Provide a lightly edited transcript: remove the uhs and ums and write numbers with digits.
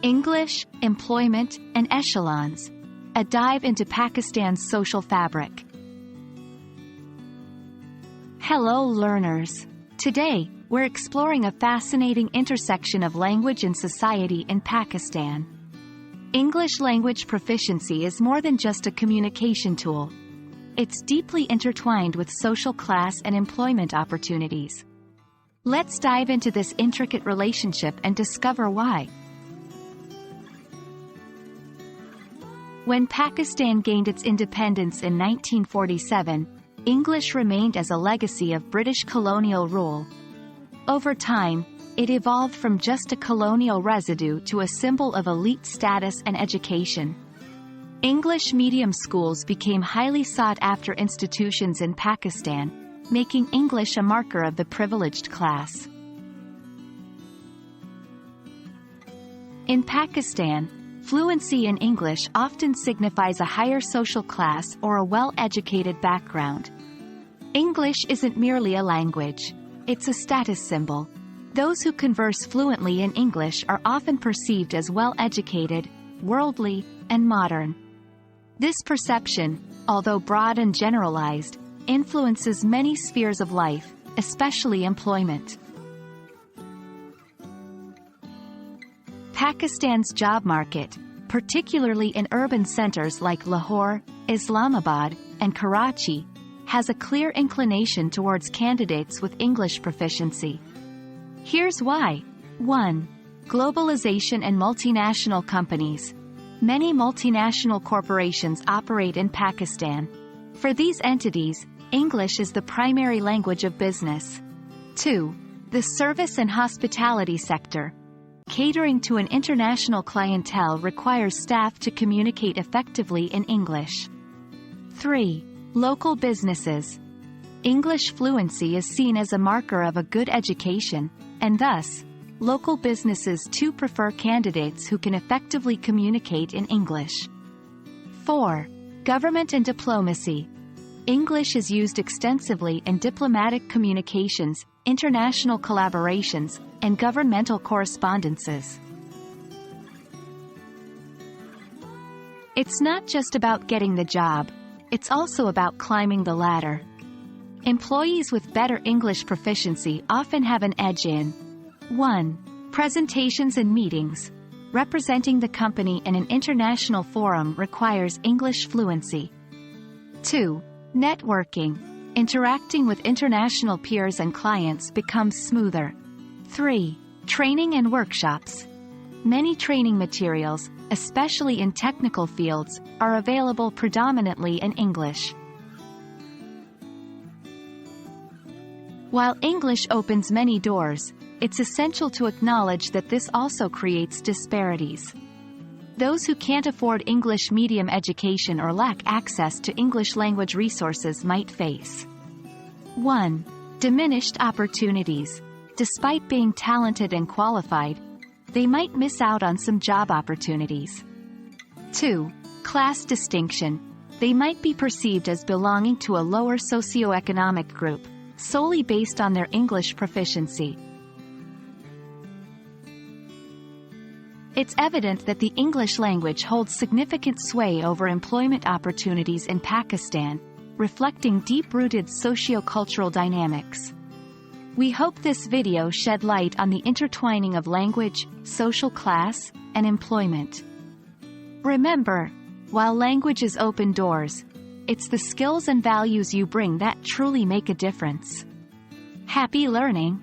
English, Employment, and Echelons. A dive into Pakistan's social fabric. Hello learners. Today, we're exploring a fascinating intersection of language and society in Pakistan. English language proficiency is more than just a communication tool. It's deeply intertwined with social class and employment opportunities. Let's dive into this intricate relationship and discover why. When Pakistan gained its independence in 1947, English remained as a legacy of British colonial rule. Over time, it evolved from just a colonial residue to a symbol of elite status and education. English medium schools became highly sought-after institutions in Pakistan, making English a marker of the privileged class. In Pakistan, fluency in English often signifies a higher social class or a well-educated background. English isn't merely a language, it's a status symbol. Those who converse fluently in English are often perceived as well-educated, worldly, and modern. This perception, although broad and generalized, influences many spheres of life, especially employment. Pakistan's job market, particularly in urban centers like Lahore, Islamabad, and Karachi, has a clear inclination towards candidates with English proficiency. Here's why. 1. Globalization and multinational companies. Many multinational corporations operate in Pakistan. For these entities, English is the primary language of business. 2. The service and hospitality sector. Catering to an international clientele requires staff to communicate effectively in English. 3. Local businesses. English fluency is seen as a marker of a good education, and thus, local businesses too prefer candidates who can effectively communicate in English. 4. Government and diplomacy. English is used extensively in diplomatic communications, international collaborations, and governmental correspondences. It's not just about getting the job, it's also about climbing the ladder. Employees with better English proficiency often have an edge in 1. Presentations and meetings. Representing the company in an international forum requires English fluency. 2. Networking. Interacting with international peers and clients becomes smoother. 3. Training and workshops. Many training materials, especially in technical fields, are available predominantly in English. While English opens many doors, it's essential to acknowledge that this also creates disparities. Those who can't afford English medium education or lack access to English language resources might face 1. Diminished opportunities. Despite being talented and qualified, they might miss out on some job opportunities. 2. Class distinction. They might be perceived as belonging to a lower socioeconomic group, solely based on their English proficiency. It's evident that the English language holds significant sway over employment opportunities in Pakistan, reflecting deep-rooted socio-cultural dynamics. We hope this video shed light on the intertwining of language, social class, and employment. Remember, while languages open doors, it's the skills and values you bring that truly make a difference. Happy learning!